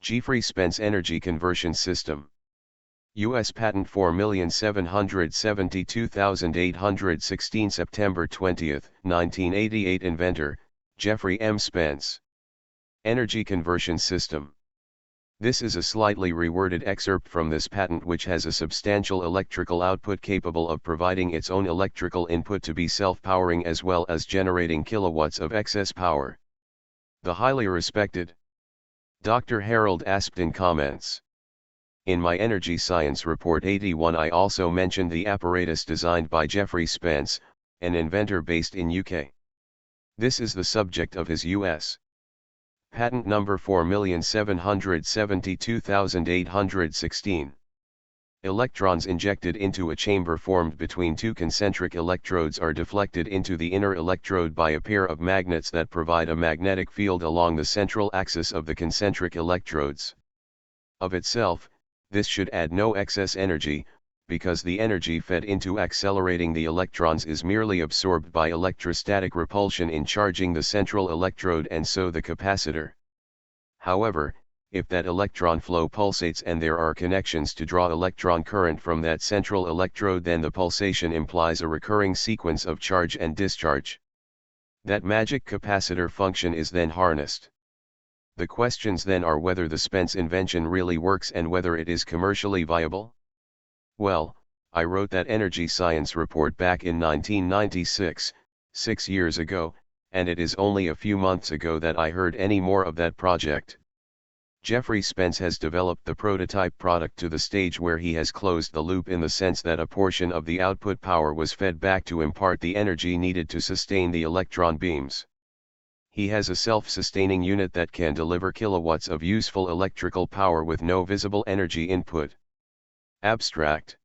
Geofrey Spence Energy Conversion System. U.S. Patent 4,772,816 September 20, 1988 Inventor, Geofrey M. Spence. Energy Conversion System. This is a slightly reworded excerpt from this patent, which has a substantial electrical output capable of providing its own electrical input to be self-powering as well as generating kilowatts of excess power. The highly respected Dr. Harold Aspden comments. In my Energy Science Report 81 I also mentioned the apparatus designed by Geofrey Spence, an inventor based in UK. This is the subject of his U.S. Patent number 4,772,816. Electrons injected into a chamber formed between two concentric electrodes are deflected into the inner electrode by a pair of magnets that provide a magnetic field along the central axis of the concentric electrodes. Of itself, this should add no excess energy, because the energy fed into accelerating the electrons is merely absorbed by electrostatic repulsion in charging the central electrode and so the capacitor. However, if that electron flow pulsates and there are connections to draw electron current from that central electrode, then the pulsation implies a recurring sequence of charge and discharge. That magic capacitor function is then harnessed. The questions then are whether the Spence invention really works and whether it is commercially viable. Well, I wrote that Energy Science Report back in 1996, 6 years ago, and it is only a few months ago that I heard any more of that project. Geofrey Spence has developed the prototype product to the stage where he has closed the loop in the sense that a portion of the output power was fed back to impart the energy needed to sustain the electron beams. He has a self-sustaining unit that can deliver kilowatts of useful electrical power with no visible energy input. Abstract.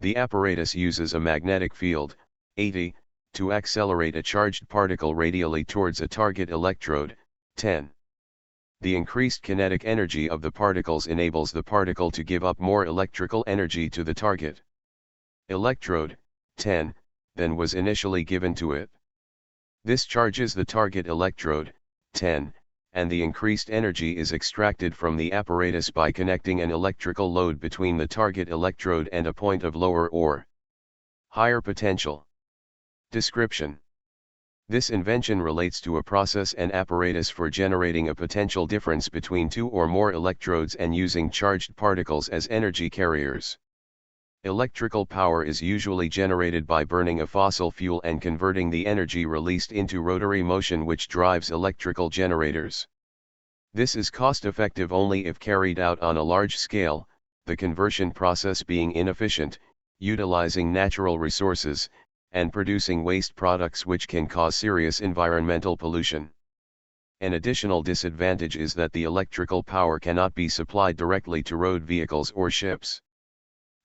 The apparatus uses a magnetic field, 80, to accelerate a charged particle radially towards a target electrode, 10. The increased kinetic energy of the particles enables the particle to give up more electrical energy to the target electrode, 10, than was initially given to it. This charges the target electrode, 10, and the increased energy is extracted from the apparatus by connecting an electrical load between the target electrode and a point of lower or higher potential. Description. This invention relates to a process and apparatus for generating a potential difference between two or more electrodes and using charged particles as energy carriers. Electrical power is usually generated by burning a fossil fuel and converting the energy released into rotary motion, which drives electrical generators. This is cost-effective only if carried out on a large scale, the conversion process being inefficient, utilizing natural resources, and producing waste products which can cause serious environmental pollution. An additional disadvantage is that the electrical power cannot be supplied directly to road vehicles or ships.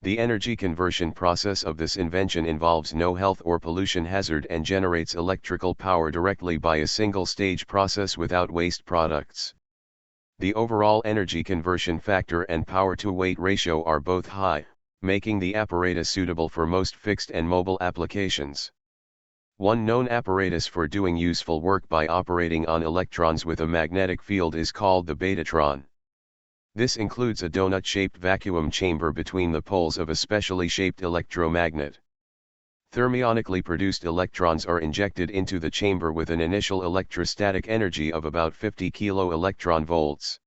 The energy conversion process of this invention involves no health or pollution hazard and generates electrical power directly by a single-stage process without waste products. The overall energy conversion factor and power-to-weight ratio are both high, making the apparatus suitable for most fixed and mobile applications. One known apparatus for doing useful work by operating on electrons with a magnetic field is called the betatron. This includes a donut-shaped vacuum chamber between the poles of a specially shaped electromagnet. Thermionically produced electrons are injected into the chamber with an initial electrostatic energy of about 50 kilo-electron volts.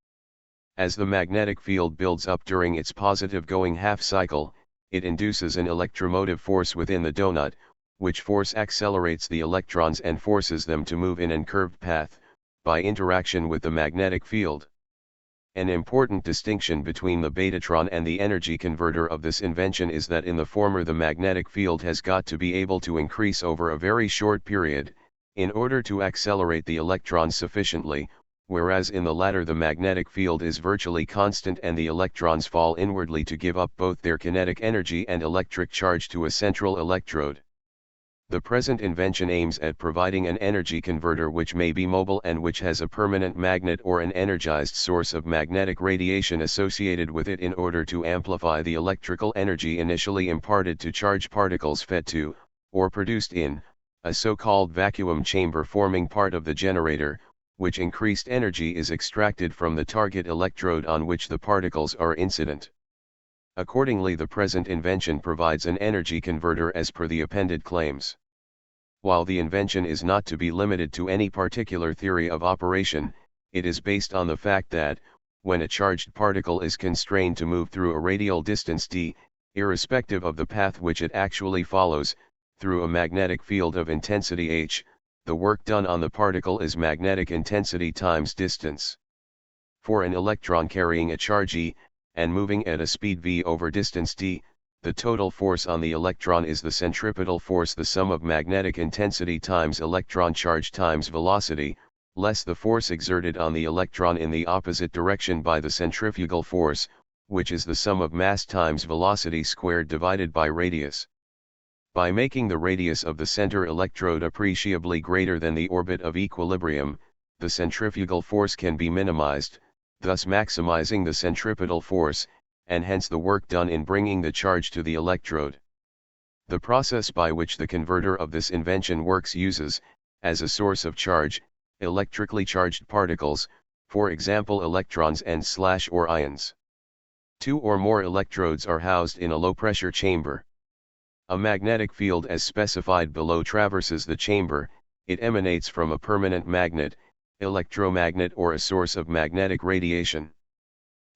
As the magnetic field builds up during its positive going half cycle, it induces an electromotive force within the donut, which force accelerates the electrons and forces them to move in an curved path, by interaction with the magnetic field. An important distinction between the betatron and the energy converter of this invention is that in the former the magnetic field has got to be able to increase over a very short period, in order to accelerate the electrons sufficiently, whereas in the latter the magnetic field is virtually constant and the electrons fall inwardly to give up both their kinetic energy and electric charge to a central electrode. The present invention aims at providing an energy converter which may be mobile and which has a permanent magnet or an energized source of magnetic radiation associated with it in order to amplify the electrical energy initially imparted to charged particles fed to, or produced in, a so-called vacuum chamber forming part of the generator, which increased energy is extracted from the target electrode on which the particles are incident. Accordingly, the present invention provides an energy converter as per the appended claims. While the invention is not to be limited to any particular theory of operation, it is based on the fact that, when a charged particle is constrained to move through a radial distance d, irrespective of the path which it actually follows, through a magnetic field of intensity h, the work done on the particle is magnetic intensity times distance. For an electron carrying a charge e, and moving at a speed v over distance d, the total force on the electron is the centripetal force, the sum of magnetic intensity times electron charge times velocity, less the force exerted on the electron in the opposite direction by the centrifugal force, which is the sum of mass times velocity squared divided by radius. By making the radius of the center electrode appreciably greater than the orbit of equilibrium, the centrifugal force can be minimized, thus maximizing the centripetal force, and hence the work done in bringing the charge to the electrode. The process by which the converter of this invention works uses, as a source of charge, electrically charged particles, for example electrons and/or ions. Two or more electrodes are housed in a low-pressure chamber. A magnetic field as specified below traverses the chamber. It emanates from a permanent magnet, electromagnet, or a source of magnetic radiation.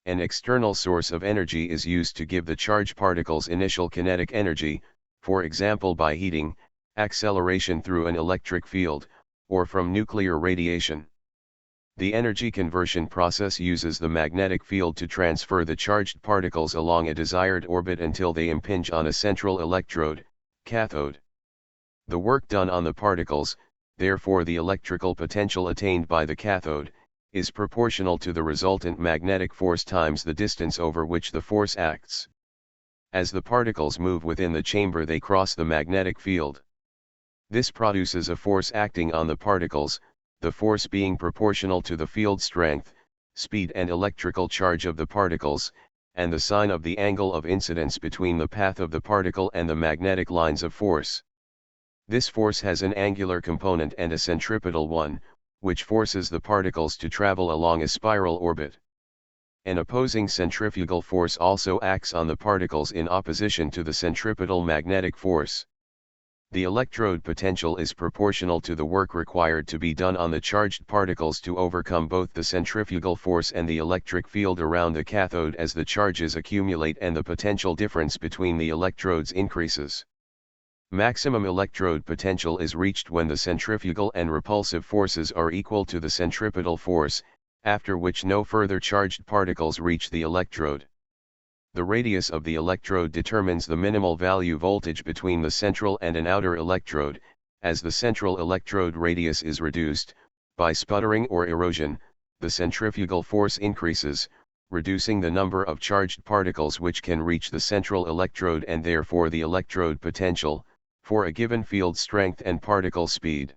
An external source of energy is used to give the charged particles initial kinetic energy, for example by heating, acceleration through an electric field, or from nuclear radiation. The energy conversion process uses the magnetic field to transfer the charged particles along a desired orbit until they impinge on a central electrode, cathode. The work done on the particles, therefore the electrical potential attained by the cathode, is proportional to the resultant magnetic force times the distance over which the force acts. As the particles move within the chamber, they cross the magnetic field. This produces a force acting on the particles, the force being proportional to the field strength, speed and electrical charge of the particles, and the sign of the angle of incidence between the path of the particle and the magnetic lines of force. This force has an angular component and a centripetal one, which forces the particles to travel along a spiral orbit. An opposing centrifugal force also acts on the particles in opposition to the centripetal magnetic force. The electrode potential is proportional to the work required to be done on the charged particles to overcome both the centrifugal force and the electric field around the cathode as the charges accumulate and the potential difference between the electrodes increases. Maximum electrode potential is reached when the centrifugal and repulsive forces are equal to the centripetal force, after which no further charged particles reach the electrode. The radius of the electrode determines the minimal value voltage between the central and an outer electrode. As the central electrode radius is reduced, by sputtering or erosion, the centrifugal force increases, reducing the number of charged particles which can reach the central electrode and therefore the electrode potential, for a given field strength and particle speed.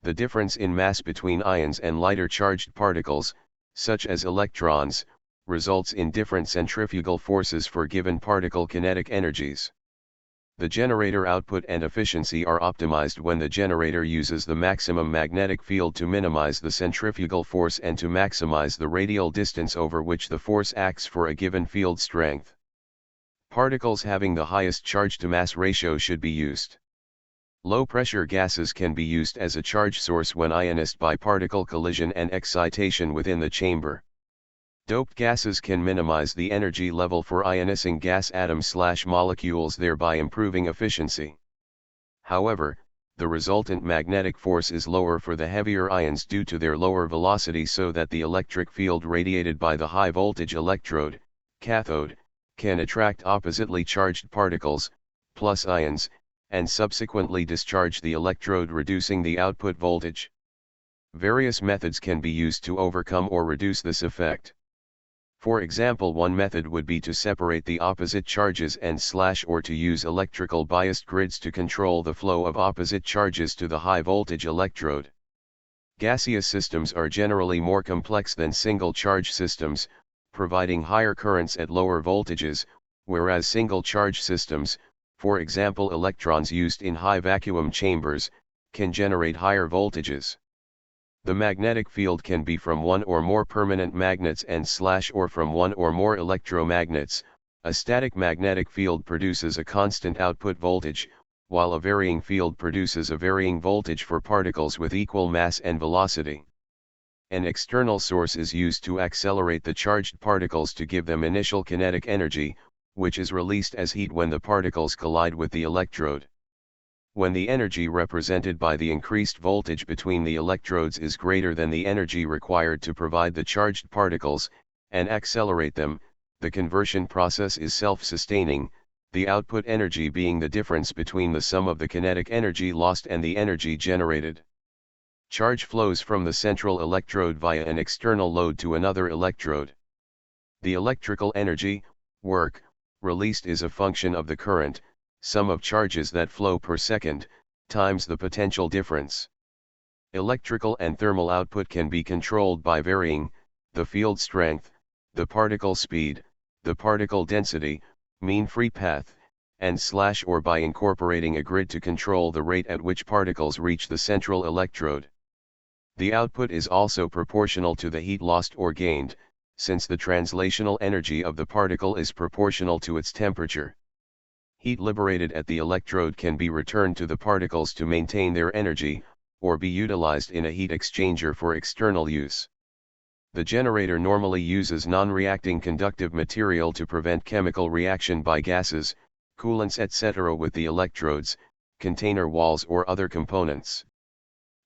The difference in mass between ions and lighter charged particles, such as electrons, results in different centrifugal forces for given particle kinetic energies. The generator output and efficiency are optimized when the generator uses the maximum magnetic field to minimize the centrifugal force and to maximize the radial distance over which the force acts for a given field strength. Particles having the highest charge-to-mass ratio should be used. Low-pressure gases can be used as a charge source when ionized by particle collision and excitation within the chamber. Doped gases can minimize the energy level for ionizing gas atoms/molecules, thereby improving efficiency. However, the resultant magnetic force is lower for the heavier ions due to their lower velocity, so that the electric field radiated by the high-voltage electrode, cathode, can attract oppositely charged particles, plus ions, and subsequently discharge the electrode, reducing the output voltage. Various methods can be used to overcome or reduce this effect. For example, one method would be to separate the opposite charges and/or to use electrical biased grids to control the flow of opposite charges to the high voltage electrode. Gaseous systems are generally more complex than single charge systems, providing higher currents at lower voltages, whereas single charge systems, for example electrons used in high vacuum chambers, can generate higher voltages. The magnetic field can be from one or more permanent magnets and/or from one or more electromagnets. A static magnetic field produces a constant output voltage, while a varying field produces a varying voltage for particles with equal mass and velocity. An external source is used to accelerate the charged particles to give them initial kinetic energy, which is released as heat when the particles collide with the electrode. When the energy represented by the increased voltage between the electrodes is greater than the energy required to provide the charged particles, and accelerate them, the conversion process is self-sustaining, the output energy being the difference between the sum of the kinetic energy lost and the energy generated. Charge flows from the central electrode via an external load to another electrode. The electrical energy, work, released is a function of the current, sum of charges that flow per second, times the potential difference. Electrical and thermal output can be controlled by varying the field strength, the particle speed, the particle density, mean free path, and/or by incorporating a grid to control the rate at which particles reach the central electrode. The output is also proportional to the heat lost or gained, since the translational energy of the particle is proportional to its temperature. Heat liberated at the electrode can be returned to the particles to maintain their energy, or be utilized in a heat exchanger for external use. The generator normally uses non-reacting conductive material to prevent chemical reaction by gases, coolants etc. with the electrodes, container walls or other components.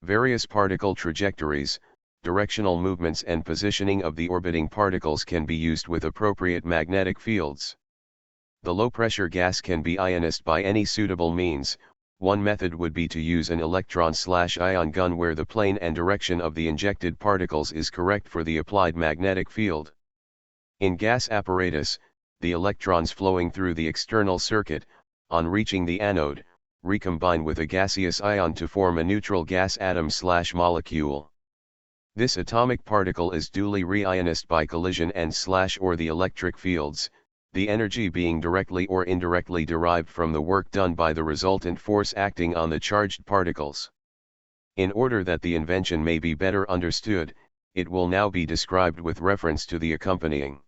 Various particle trajectories, directional movements and positioning of the orbiting particles can be used with appropriate magnetic fields. The low-pressure gas can be ionized by any suitable means. One method would be to use an electron/ion gun where the plane and direction of the injected particles is correct for the applied magnetic field. In gas apparatus, the electrons flowing through the external circuit, on reaching the anode, recombine with a gaseous ion to form a neutral gas atom/molecule. This atomic particle is duly reionized by collision and/or the electric fields, the energy being directly or indirectly derived from the work done by the resultant force acting on the charged particles. In order that the invention may be better understood, it will now be described with reference to the accompanying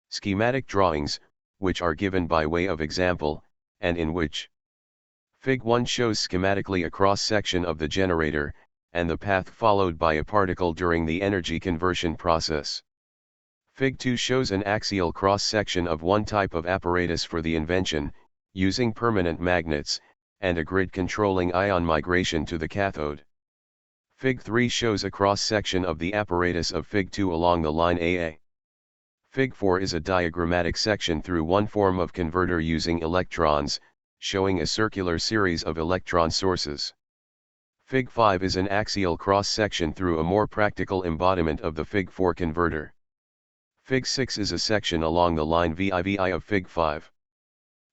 schematic drawings, which are given by way of example, and in which Fig. 1 shows schematically a cross-section of the generator, and the path followed by a particle during the energy conversion process. Fig. 2 shows an axial cross-section of one type of apparatus for the invention, using permanent magnets, and a grid controlling ion migration to the cathode. Fig. 3 shows a cross-section of the apparatus of Fig. 2 along the line AA. Fig. 4 is a diagrammatic section through one form of converter using electrons, showing a circular series of electron sources. Fig. 5 is an axial cross-section through a more practical embodiment of the Fig. 4 converter. Fig. 6 is a section along the line VI of Fig. 5.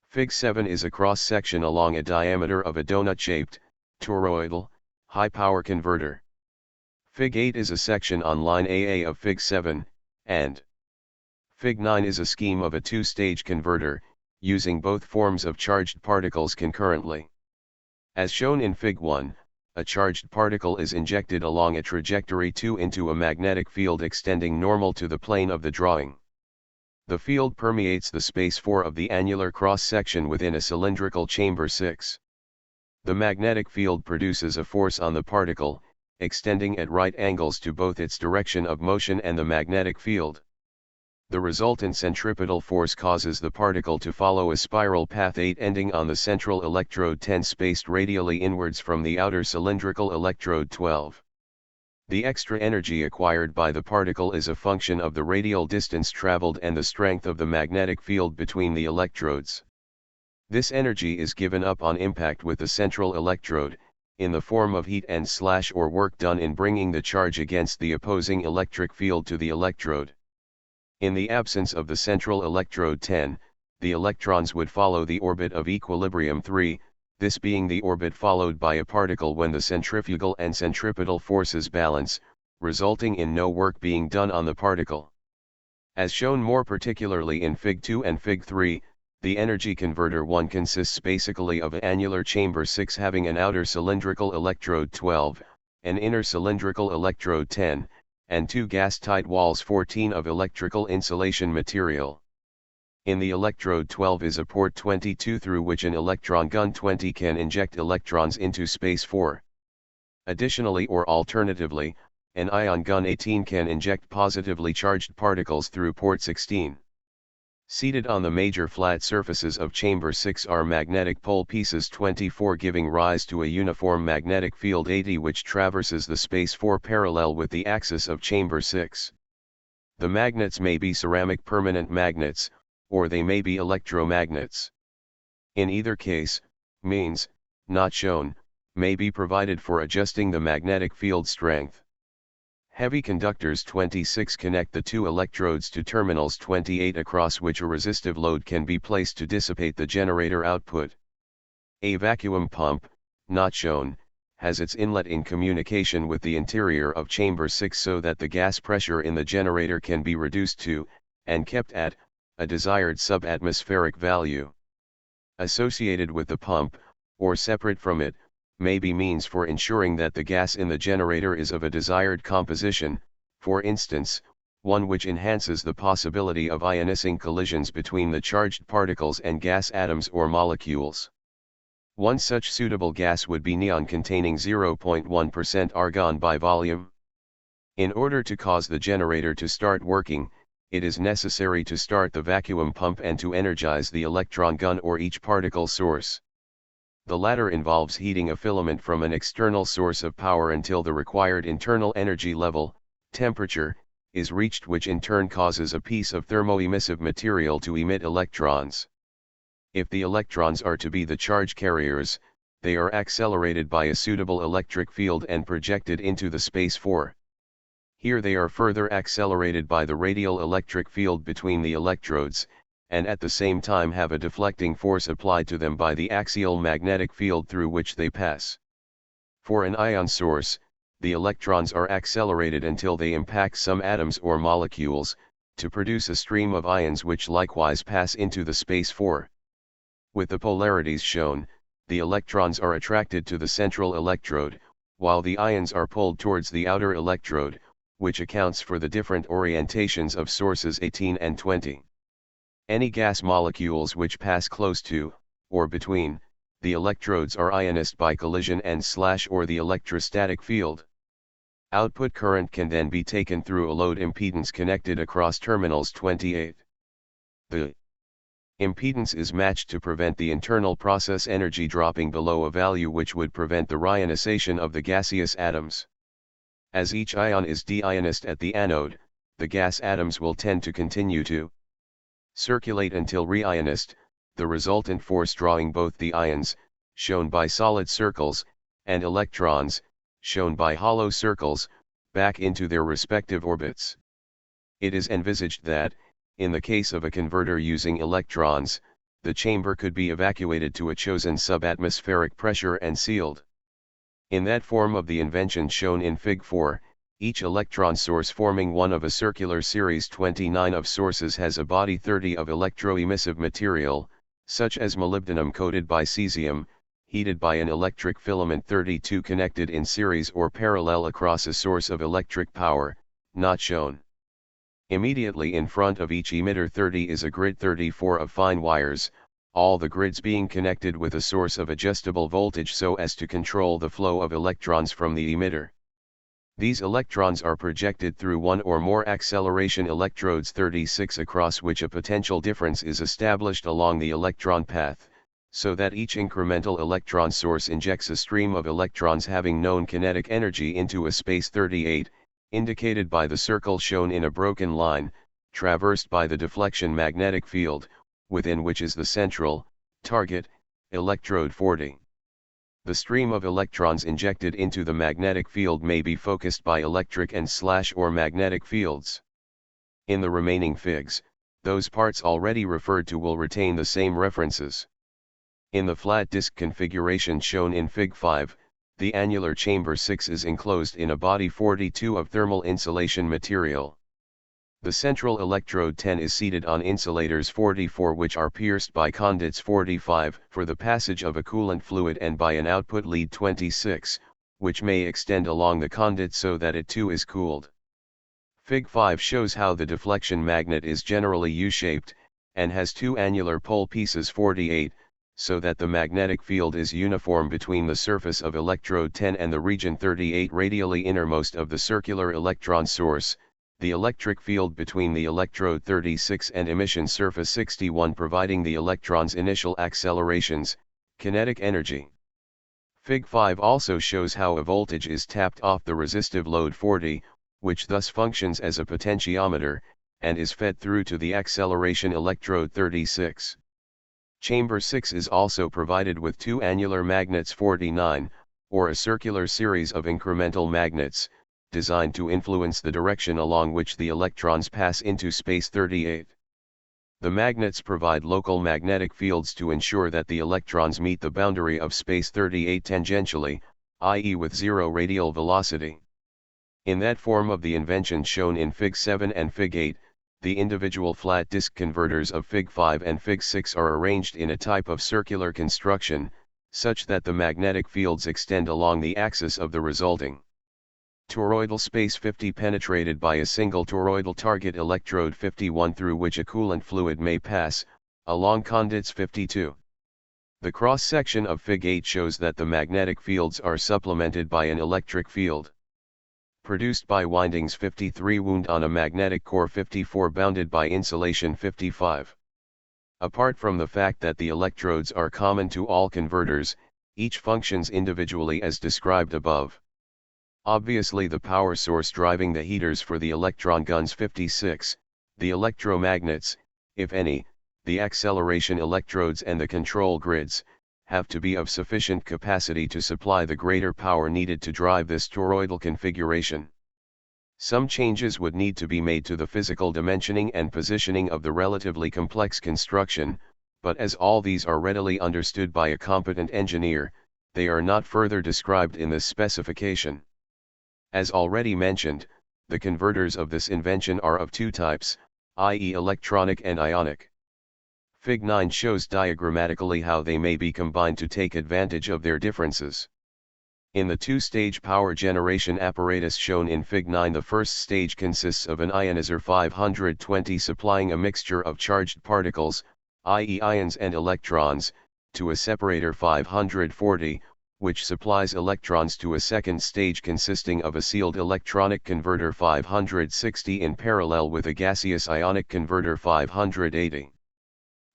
Fig. 7 is a cross-section along a diameter of a donut-shaped, toroidal, high-power converter. Fig. 8 is a section on line AA of Fig. 7, and Fig. 9 is a scheme of a two-stage converter, using both forms of charged particles concurrently. As shown in Fig. 1, a charged particle is injected along a trajectory 2 into a magnetic field extending normal to the plane of the drawing. The field permeates the space 4 of the annular cross-section within a cylindrical chamber 6. The magnetic field produces a force on the particle, extending at right angles to both its direction of motion and the magnetic field. The resultant centripetal force causes the particle to follow a spiral path 8 ending on the central electrode 10 spaced radially inwards from the outer cylindrical electrode 12. The extra energy acquired by the particle is a function of the radial distance traveled and the strength of the magnetic field between the electrodes. This energy is given up on impact with the central electrode, in the form of heat and/or work done in bringing the charge against the opposing electric field to the electrode. In the absence of the central electrode 10, the electrons would follow the orbit of equilibrium 3, this being the orbit followed by a particle when the centrifugal and centripetal forces balance, resulting in no work being done on the particle. As shown more particularly in Fig. 2 and Fig. 3, the energy converter 1 consists basically of an annular chamber 6 having an outer cylindrical electrode 12, an inner cylindrical electrode 10, and two gas-tight walls 14 of electrical insulation material. In the electrode 12 is a port 22 through which an electron gun 20 can inject electrons into space 4. Additionally or alternatively, an ion gun 18 can inject positively charged particles through port 16. Seated on the major flat surfaces of chamber 6 are magnetic pole pieces 24 giving rise to a uniform magnetic field 80 which traverses the space 4 parallel with the axis of chamber 6. The magnets may be ceramic permanent magnets, or they may be electromagnets. In either case, means, not shown, may be provided for adjusting the magnetic field strength. Heavy conductors 26 connect the two electrodes to terminals 28 across which a resistive load can be placed to dissipate the generator output. A vacuum pump, not shown, has its inlet in communication with the interior of chamber 6 so that the gas pressure in the generator can be reduced to, and kept at, a desired subatmospheric value. Associated with the pump, or separate from it, may be means for ensuring that the gas in the generator is of a desired composition, for instance, one which enhances the possibility of ionizing collisions between the charged particles and gas atoms or molecules. One such suitable gas would be neon containing 0.1% argon by volume. In order to cause the generator to start working, it is necessary to start the vacuum pump and to energize the electron gun or each particle source. The latter involves heating a filament from an external source of power until the required internal energy level, temperature, is reached, which in turn causes a piece of thermoemissive material to emit electrons. If the electrons are to be the charge carriers, they are accelerated by a suitable electric field and projected into the space 4. Here they are further accelerated by the radial electric field between the electrodes, and at the same time have a deflecting force applied to them by the axial magnetic field through which they pass. For an ion source, the electrons are accelerated until they impact some atoms or molecules, to produce a stream of ions which likewise pass into the space 4. With the polarities shown, the electrons are attracted to the central electrode, while the ions are pulled towards the outer electrode, which accounts for the different orientations of sources 18 and 20. Any gas molecules which pass close to, or between, the electrodes are ionized by collision and or the electrostatic field. Output current can then be taken through a load impedance connected across terminals 28. The impedance is matched to prevent the internal process energy dropping below a value which would prevent the reionization of the gaseous atoms. As each ion is deionized at the anode, the gas atoms will tend to continue to circulate until reionized, the resultant force drawing both the ions, shown by solid circles, and electrons, shown by hollow circles, back into their respective orbits. It is envisaged that, in the case of a converter using electrons, the chamber could be evacuated to a chosen subatmospheric pressure and sealed. In that form of the invention shown in Fig. 4, each electron source forming one of a circular series 29 of sources has a body 30 of electroemissive material, such as molybdenum coated by cesium, heated by an electric filament 32 connected in series or parallel across a source of electric power, not shown. Immediately in front of each emitter 30 is a grid 34 of fine wires, all the grids being connected with a source of adjustable voltage so as to control the flow of electrons from the emitter. These electrons are projected through one or more acceleration electrodes 36 across which a potential difference is established along the electron path, so that each incremental electron source injects a stream of electrons having known kinetic energy into a space 38, indicated by the circle shown in a broken line, traversed by the deflection magnetic field, within which is the central, target, electrode 40. The stream of electrons injected into the magnetic field may be focused by electric and or magnetic fields. In the remaining figs, those parts already referred to will retain the same references. In the flat disk configuration shown in Fig. 5, the annular chamber 6 is enclosed in a body 42 of thermal insulation material. The central electrode 10 is seated on insulators 44 which are pierced by conduits 45 for the passage of a coolant fluid and by an output lead 26, which may extend along the conduit so that it too is cooled. Fig 5 shows how the deflection magnet is generally U-shaped, and has two annular pole pieces 48, so that the magnetic field is uniform between the surface of electrode 10 and the region 38 radially innermost of the circular electron source, the electric field between the electrode 36 and emission surface 61 providing the electron's initial accelerations, kinetic energy. Fig 5 also shows how a voltage is tapped off the resistive load 40, which thus functions as a potentiometer, and is fed through to the acceleration electrode 36. Chamber 6 is also provided with two annular magnets 49, or a circular series of incremental magnets, designed to influence the direction along which the electrons pass into space 38. The magnets provide local magnetic fields to ensure that the electrons meet the boundary of space 38 tangentially, i.e. with zero radial velocity. In that form of the invention shown in Fig 7 and Fig 8, the individual flat disk converters of Fig 5 and Fig 6 are arranged in a type of circular construction, such that the magnetic fields extend along the axis of the resulting toroidal space 50 penetrated by a single toroidal target electrode 51 through which a coolant fluid may pass, along conduits 52. The cross-section of Fig 8 shows that the magnetic fields are supplemented by an electric field produced by windings 53 wound on a magnetic core 54 bounded by insulation 55. Apart from the fact that the electrodes are common to all converters, each functions individually as described above. Obviously the power source driving the heaters for the electron guns 56, the electromagnets, if any, the acceleration electrodes and the control grids, have to be of sufficient capacity to supply the greater power needed to drive this toroidal configuration. Some changes would need to be made to the physical dimensioning and positioning of the relatively complex construction, but as all these are readily understood by a competent engineer, they are not further described in this specification. As already mentioned, the converters of this invention are of two types, i.e. electronic and ionic. Fig 9 shows diagrammatically how they may be combined to take advantage of their differences. In the two-stage power generation apparatus shown in Fig 9, the first stage consists of an ionizer 520 supplying a mixture of charged particles, i.e. ions and electrons, to a separator 540, which supplies electrons to a second stage consisting of a sealed electronic converter 560 in parallel with a gaseous ionic converter 580.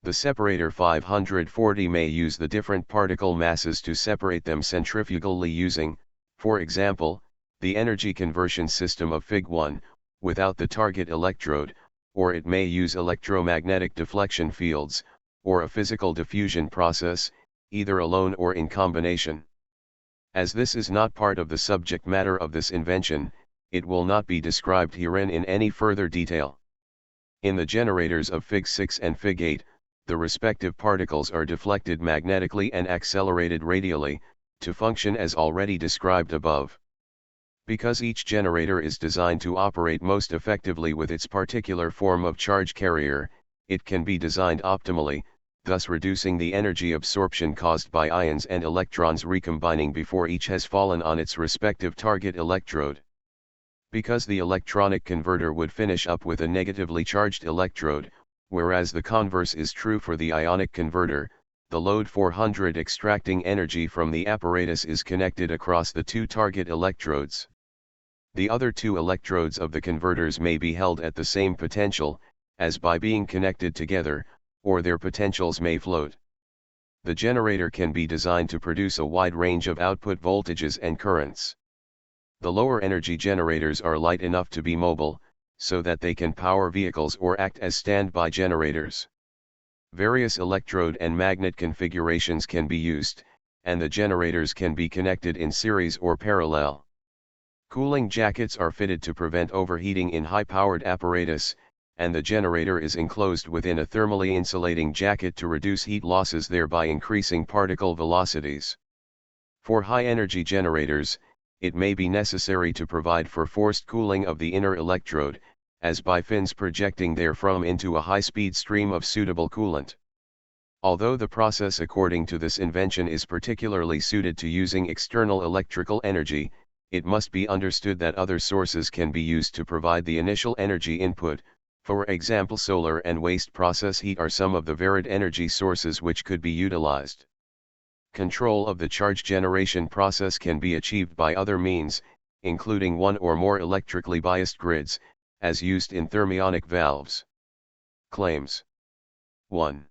The separator 540 may use the different particle masses to separate them centrifugally using, for example, the energy conversion system of Fig 1, without the target electrode, or it may use electromagnetic deflection fields, or a physical diffusion process, either alone or in combination. As this is not part of the subject matter of this invention, it will not be described herein in any further detail. In the generators of Fig 6 and Fig 8, the respective particles are deflected magnetically and accelerated radially, to function as already described above. Because each generator is designed to operate most effectively with its particular form of charge carrier, it can be designed optimally, thus reducing the energy absorption caused by ions and electrons recombining before each has fallen on its respective target electrode. Because the electronic converter would finish up with a negatively charged electrode, whereas the converse is true for the ionic converter, the load 400 extracting energy from the apparatus is connected across the two target electrodes. The other two electrodes of the converters may be held at the same potential, as by being connected together, or their potentials may float. The generator can be designed to produce a wide range of output voltages and currents. The lower energy generators are light enough to be mobile, so that they can power vehicles or act as standby generators. Various electrode and magnet configurations can be used, and the generators can be connected in series or parallel. Cooling jackets are fitted to prevent overheating in high-powered apparatus, and the generator is enclosed within a thermally insulating jacket to reduce heat losses, thereby increasing particle velocities. For high-energy generators, it may be necessary to provide for forced cooling of the inner electrode, as by fins projecting therefrom into a high-speed stream of suitable coolant. Although the process according to this invention is particularly suited to using external electrical energy, it must be understood that other sources can be used to provide the initial energy input. For example, solar and waste process heat are some of the varied energy sources which could be utilized. Control of the charge generation process can be achieved by other means, including one or more electrically biased grids, as used in thermionic valves. Claims 1.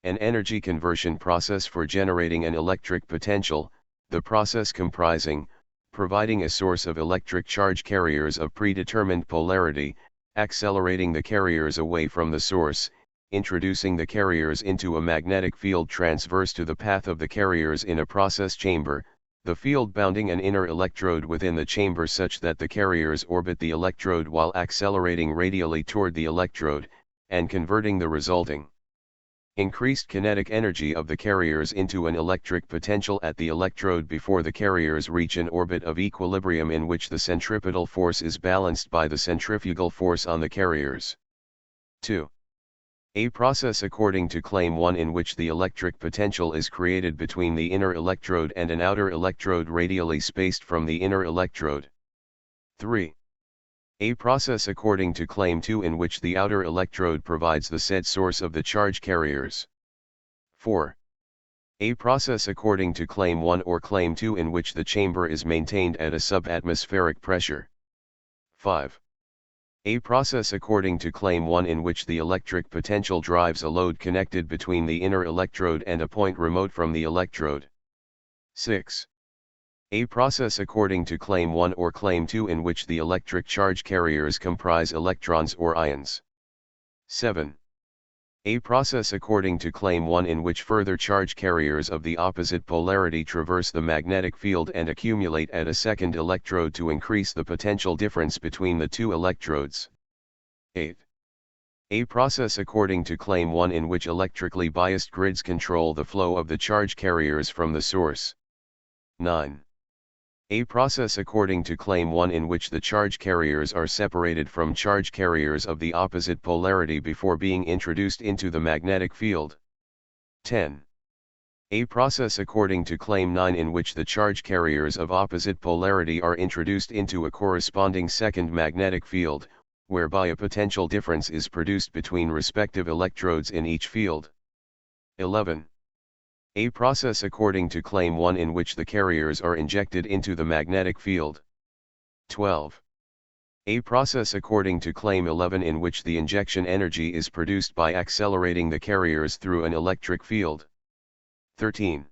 An energy conversion process for generating an electric potential, the process comprising, providing a source of electric charge carriers of predetermined polarity, accelerating the carriers away from the source, introducing the carriers into a magnetic field transverse to the path of the carriers in a process chamber, the field bounding an inner electrode within the chamber such that the carriers orbit the electrode while accelerating radially toward the electrode, and converting the resulting increased kinetic energy of the carriers into an electric potential at the electrode before the carriers reach an orbit of equilibrium in which the centripetal force is balanced by the centrifugal force on the carriers. 2. A process according to Claim 1 in which the electric potential is created between the inner electrode and an outer electrode radially spaced from the inner electrode. 3. A process according to Claim 2 in which the outer electrode provides the said source of the charge carriers. 4. A process according to Claim 1 or Claim 2 in which the chamber is maintained at a subatmospheric pressure. 5. A process according to Claim 1 in which the electric potential drives a load connected between the inner electrode and a point remote from the electrode. 6. A process according to Claim 1 or Claim 2 in which the electric charge carriers comprise electrons or ions. 7. A process according to Claim 1 in which further charge carriers of the opposite polarity traverse the magnetic field and accumulate at a second electrode to increase the potential difference between the two electrodes. 8. A process according to Claim 1 in which electrically biased grids control the flow of the charge carriers from the source. 9. A process according to Claim 1 in which the charge carriers are separated from charge carriers of the opposite polarity before being introduced into the magnetic field. 10. A process according to Claim 9 in which the charge carriers of opposite polarity are introduced into a corresponding second magnetic field, whereby a potential difference is produced between respective electrodes in each field. 11. A process according to Claim 1 in which the carriers are injected into the magnetic field. 12. A process according to Claim 11 in which the injection energy is produced by accelerating the carriers through an electric field. 13.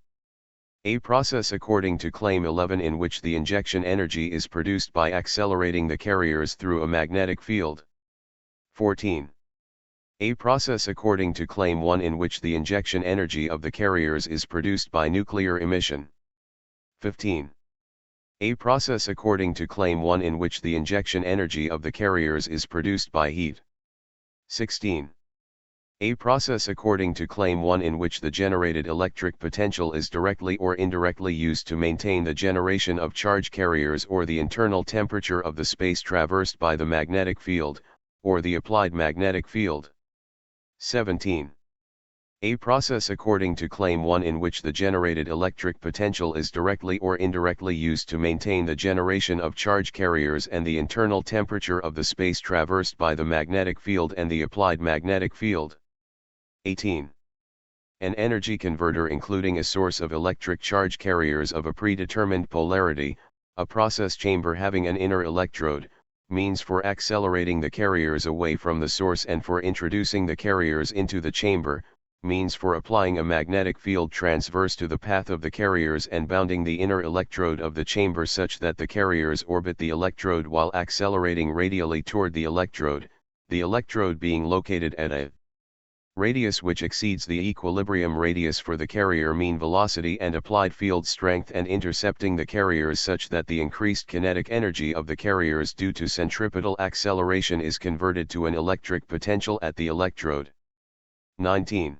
A process according to Claim 11 in which the injection energy is produced by accelerating the carriers through a magnetic field. 14. A process according to Claim 1 in which the injection energy of the carriers is produced by nuclear emission. 15. A process according to Claim 1 in which the injection energy of the carriers is produced by heat. 16. A process according to Claim 1 in which the generated electric potential is directly or indirectly used to maintain the generation of charge carriers or the internal temperature of the space traversed by the magnetic field, or the applied magnetic field. 17. A process according to Claim 1 in which the generated electric potential is directly or indirectly used to maintain the generation of charge carriers and the internal temperature of the space traversed by the magnetic field and the applied magnetic field. 18. An energy converter including a source of electric charge carriers of a predetermined polarity, a process chamber having an inner electrode, means for accelerating the carriers away from the source and for introducing the carriers into the chamber, means for applying a magnetic field transverse to the path of the carriers and bounding the inner electrode of the chamber such that the carriers orbit the electrode while accelerating radially toward the electrode being located at a radius which exceeds the equilibrium radius for the carrier mean velocity and applied field strength and intercepting the carriers such that the increased kinetic energy of the carriers due to centripetal acceleration is converted to an electric potential at the electrode. 19.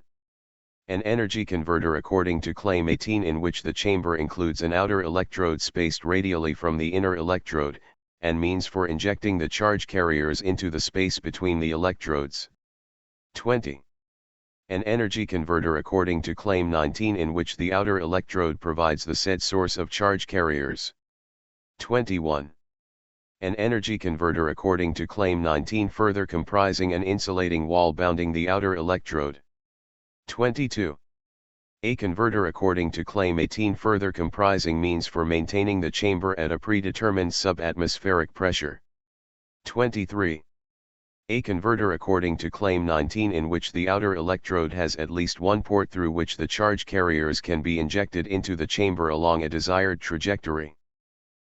An energy converter according to Claim 18 in which the chamber includes an outer electrode spaced radially from the inner electrode, and means for injecting the charge carriers into the space between the electrodes. 20. An energy converter according to Claim 19 in which the outer electrode provides the said source of charge carriers. 21. An energy converter according to Claim 19 further comprising an insulating wall bounding the outer electrode. 22. A converter according to Claim 18 further comprising means for maintaining the chamber at a predetermined subatmospheric pressure. 23. A converter according to Claim 19 in which the outer electrode has at least one port through which the charge carriers can be injected into the chamber along a desired trajectory.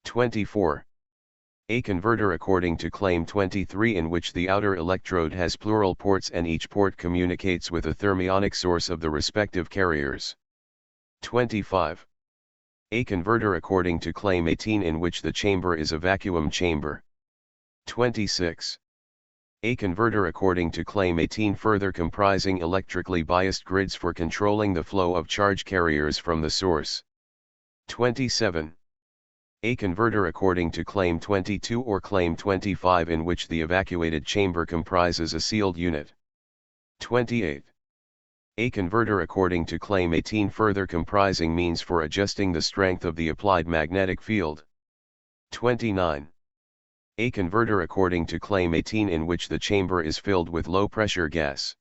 24. A converter according to Claim 23 in which the outer electrode has plural ports and each port communicates with a thermionic source of the respective carriers. 25. A converter according to Claim 18 in which the chamber is a vacuum chamber. 26. A converter according to Claim 18 further comprising electrically biased grids for controlling the flow of charge carriers from the source. 27. A converter according to Claim 22 or Claim 25 in which the evacuated chamber comprises a sealed unit. 28. A converter according to Claim 18 further comprising means for adjusting the strength of the applied magnetic field. 29. A converter according to Claim 18 in which the chamber is filled with low-pressure gas.